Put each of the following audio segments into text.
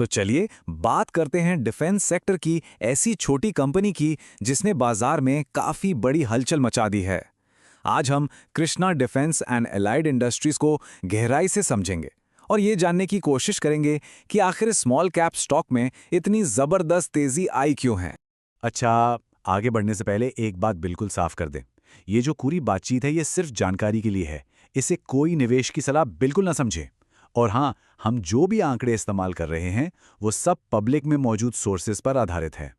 तो चलिए बात करते हैं डिफेंस सेक्टर की, ऐसी छोटी कंपनी की जिसने बाजार में काफी बड़ी हलचल मचा दी है। आज हम Krishna defence and allied industries को गहराई से समझेंगे और ये जानने की कोशिश करेंगे कि आखिर स्मॉल कैप स्टॉक में इतनी जबरदस्त तेजी आई क्यों है। अच्छा, आगे बढ़ने से पहले एक बात बिल्कुल साफ कर दें। ये जो पूरी बातचीत है ये सिर्फ जानकारी के लिए है। इसे कोई निवेश की सलाह बिल्कुल ना समझें। और हाँ, हम जो भी आंकड़े इस्तेमाल कर रहे हैं वो सब पब्लिक में मौजूद सोर्सेज पर आधारित है।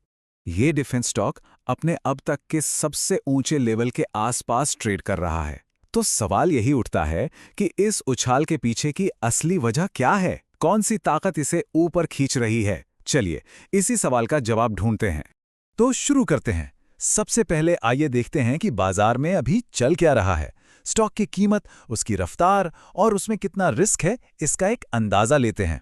ये डिफेंस स्टॉक अपने अब तक के सबसे ऊंचे लेवल के आसपास ट्रेड कर रहा है। तो सवाल यही उठता है कि इस उछाल के पीछे की असली वजह क्या है, कौन सी ताकत इसे ऊपर खींच रही है। चलिए इसी सवाल का जवाब ढूंढते हैं। तो शुरू करते हैं। सबसे पहले आइए देखते हैं कि बाजार में अभी चल क्या रहा है। स्टॉक की कीमत, उसकी रफ्तार और उसमें कितना रिस्क है, इसका एक अंदाजा लेते हैं।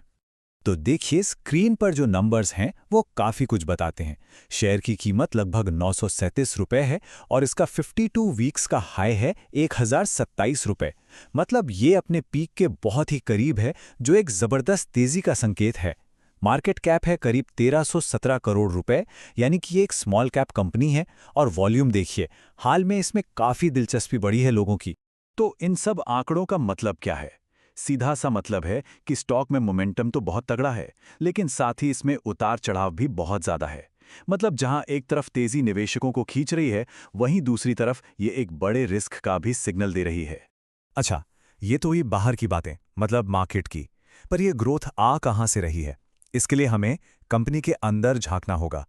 तो देखिए स्क्रीन पर जो नंबर्स हैं वो काफी कुछ बताते हैं। शेयर की कीमत लगभग 937 रुपए है और इसका 52 वीक्स का हाई है 1027 रुपए। मतलब ये अपने पीक के बहुत ही करीब है, जो एक जबरदस्त तेजी का संकेत है। मार्केट कैप है करीब 1317 करोड़ रुपए, यानी कि ये एक स्मॉल कैप कंपनी है। और वॉल्यूम देखिए, हाल में इसमें काफी दिलचस्पी बढ़ी है लोगों की। तो इन सब आंकड़ों का मतलब क्या है? सीधा सा मतलब है कि स्टॉक में मोमेंटम तो बहुत तगड़ा है, लेकिन साथ ही इसमें उतार चढ़ाव भी बहुत ज्यादा है। मतलब जहां एक तरफ तेजी निवेशकों को खींच रही है, वहीं दूसरी तरफ ये एक बड़े रिस्क का भी सिग्नल दे रही है। अच्छा, ये तो हुई बाहर की बातें, मतलब मार्केट की। पर यह ग्रोथ आ कहां से रही है? इसके लिए हमें कंपनी के अंदर झांकना होगा।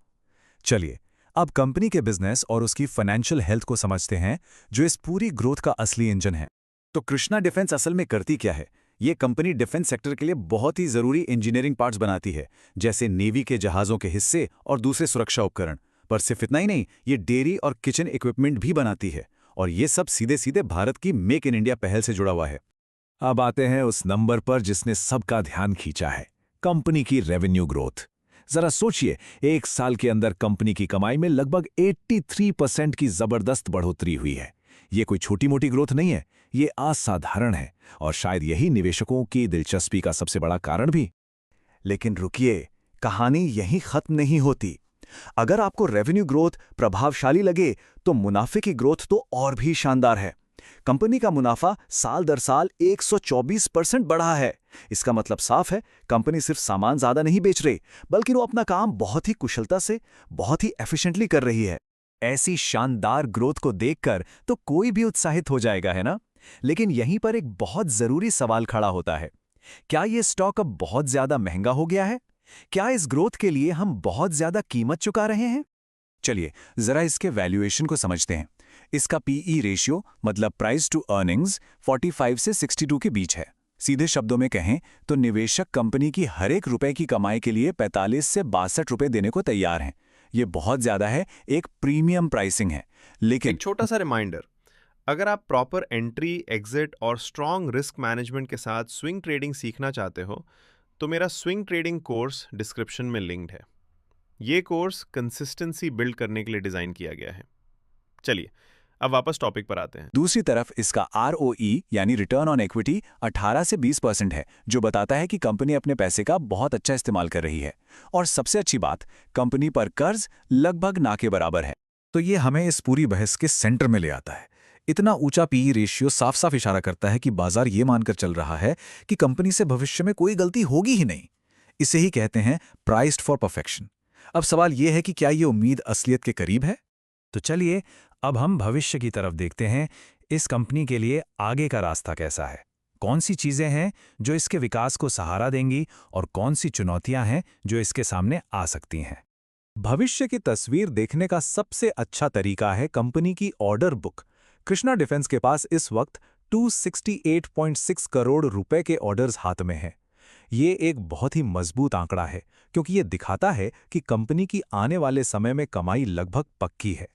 चलिए अब कंपनी के बिजनेस और उसकी फाइनेंशियल हेल्थ को समझते हैं, जो इस पूरी ग्रोथ का असली इंजन है। तो कृष्णा डिफेंस असल में करती क्या है? ये कंपनी डिफेंस सेक्टर के लिए बहुत ही जरूरी इंजीनियरिंग पार्ट्स बनाती है, जैसे नेवी के जहाज़ों के हिस्से और दूसरे सुरक्षा उपकरण। पर सिर्फ इतना ही नहीं, ये डेयरी और किचन इक्विपमेंट भी बनाती है। और ये सब सीधे सीधे भारत की मेक इन इंडिया पहल से जुड़ा हुआ है। अब आते हैं उस नंबर पर जिसने सबका ध्यान खींचा है, कंपनी की रेवेन्यू ग्रोथ। जरा सोचिए, एक साल के अंदर कंपनी की कमाई में लगभग 83% की जबरदस्त बढ़ोतरी हुई है। ये कोई छोटी मोटी ग्रोथ नहीं है, ये असाधारण है और शायद यही निवेशकों की दिलचस्पी का सबसे बड़ा कारण भी। लेकिन रुकिए, कहानी यहीं खत्म नहीं होती। अगर आपको रेवेन्यू ग्रोथ प्रभावशाली लगे, तो मुनाफे की ग्रोथ तो और भी शानदार है। कंपनी का मुनाफा साल दर साल 124% बढ़ा है। इसका मतलब साफ है, कंपनी सिर्फ सामान ज्यादा नहीं बेच रही, बल्कि वो अपना काम बहुत ही कुशलता से, बहुत ही एफिशिएंटली कर रही है। ऐसी शानदार ग्रोथ को देखकर तो कोई भी उत्साहित हो जाएगा, है ना? लेकिन यहीं पर एक बहुत जरूरी सवाल खड़ा होता है। क्या ये स्टॉक अब बहुत ज्यादा महंगा हो गया है? क्या इस ग्रोथ के लिए हम बहुत ज्यादा कीमत चुका रहे हैं? चलिए जरा इसके वैल्यूएशन को समझते हैं। इसका पीई रेशियो, मतलब प्राइस टू अर्निंग्स, 45 से 62 के बीच है। सीधे शब्दों में कहें तो निवेशक कंपनी की हर एक रुपए की कमाई के लिए 45 से 62 रुपए देने को तैयार हैं। ये बहुत ज्यादा है, एक प्रीमियम प्राइसिंग है। लेकिन एक छोटा सा रिमाइंडर, अगर आप प्रॉपर एंट्री, एग्जिट और स्ट्रॉन्ग रिस्क मैनेजमेंट के साथ स्विंग ट्रेडिंग सीखना चाहते हो, तो मेरा स्विंग ट्रेडिंग कोर्स डिस्क्रिप्शन में लिंक्ड है। ये कोर्स कंसिस्टेंसी बिल्ड करने के लिए डिज़ाइन किया गया है। चलिए अब वापस टॉपिक पर आते हैं। दूसरी तरफ इसका आरओई यानी रिटर्न ऑन इक्विटी 18 से 20% है, जो बताता है कि कंपनी अपने पैसे का बहुत अच्छा इस्तेमाल कर रही है। और सबसे अच्छी बात, कंपनी पर कर्ज लगभग ना के बराबर है। तो ये हमें इस पूरी बहस के सेंटर में ले आता है। इतना ऊंचा पीई रेशियो साफ साफ इशारा करता है कि बाजार ये मानकर चल रहा है कि कंपनी से भविष्य में कोई गलती होगी ही नहीं। इसे ही कहते हैं प्राइस्ड फॉर परफेक्शन। अब सवाल यह है कि क्या ये उम्मीद असलियत के करीब है? तो चलिए अब हम भविष्य की तरफ देखते हैं। इस कंपनी के लिए आगे का रास्ता कैसा है? कौन सी चीजें हैं जो इसके विकास को सहारा देंगी और कौन सी चुनौतियां हैं जो इसके सामने आ सकती हैं? भविष्य की तस्वीर देखने का सबसे अच्छा तरीका है कंपनी की ऑर्डर बुक। कृष्णा डिफेंस के पास इस वक्त 268.6 करोड़ रुपए के ऑर्डर्स हाथ में हैं। ये एक बहुत ही मजबूत आंकड़ा है, क्योंकि ये दिखाता है कि कंपनी की आने वाले समय में कमाई लगभग पक्की है।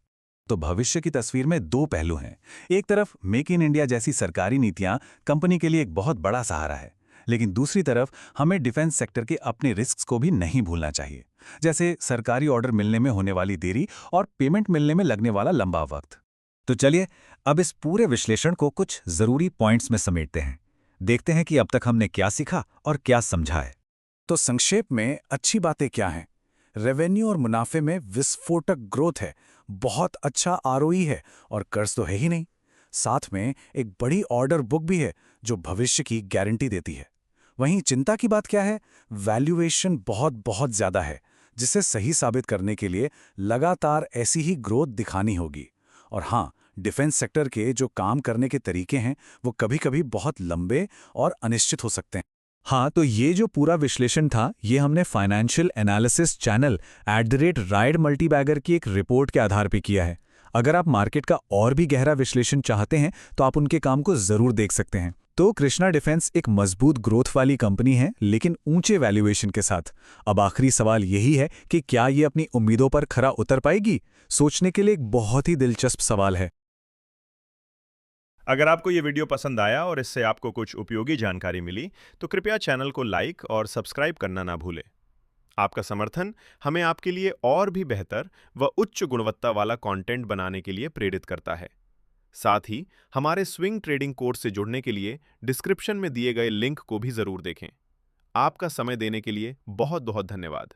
तो भविष्य की तस्वीर में दो पहलू हैं। एक तरफ मेक इन इंडिया जैसी सरकारी नीतियां कंपनी के लिए एक बहुत बड़ा सहारा है, लेकिन दूसरी तरफ हमें डिफेंस सेक्टर के अपने रिस्क्स को भी नहीं भूलना चाहिए, जैसे सरकारी ऑर्डर मिलने में होने वाली देरी और पेमेंट मिलने में लगने वाला लंबा वक्त। तो चलिए अब इस पूरे विश्लेषण को कुछ जरूरी पॉइंट्स में समेटते हैं। देखते हैं कि अब तक हमने क्या सीखा और क्या समझा है। तो संक्षेप में अच्छी बातें क्या हैं? रेवेन्यू और मुनाफे में विस्फोटक ग्रोथ है, बहुत अच्छा आरओई है और कर्ज तो है ही नहीं। साथ में एक बड़ी ऑर्डर बुक भी है जो भविष्य की गारंटी देती है। वहीं चिंता की बात क्या है? वैल्यूएशन बहुत बहुत ज्यादा है, जिसे सही साबित करने के लिए लगातार ऐसी ही ग्रोथ दिखानी होगी। और हाँ, डिफेंस सेक्टर के जो काम करने के तरीके हैं वो कभी-कभी बहुत लंबे और अनिश्चित हो सकते हैं। हाँ, तो ये जो पूरा विश्लेषण था, ये हमने financial analysis channel @ride multibagger की एक रिपोर्ट के आधार पे किया है। अगर आप मार्केट का और भी गहरा विश्लेषण चाहते हैं, तो आप उनके काम को जरूर देख सकते हैं। तो कृष्णा डिफेंस एक मजबूत ग्रोथ वाली कंपनी है, लेकिन ऊंचे वैल्यूएशन के साथ। अब आखिरी सवाल यही है कि क्या ये अपनी उम्मीदों पर खरा उतर पाएगी? सोचने के लिए एक बहुत ही दिलचस्प सवाल है। अगर आपको ये वीडियो पसंद आया और इससे आपको कुछ उपयोगी जानकारी मिली, तो कृपया चैनल को लाइक और सब्सक्राइब करना ना भूलें। आपका समर्थन हमें आपके लिए और भी बेहतर व उच्च गुणवत्ता वाला कंटेंट बनाने के लिए प्रेरित करता है। साथ ही हमारे स्विंग ट्रेडिंग कोर्स से जुड़ने के लिए डिस्क्रिप्शन में दिए गए लिंक को भी जरूर देखें। आपका समय देने के लिए बहुत बहुत धन्यवाद।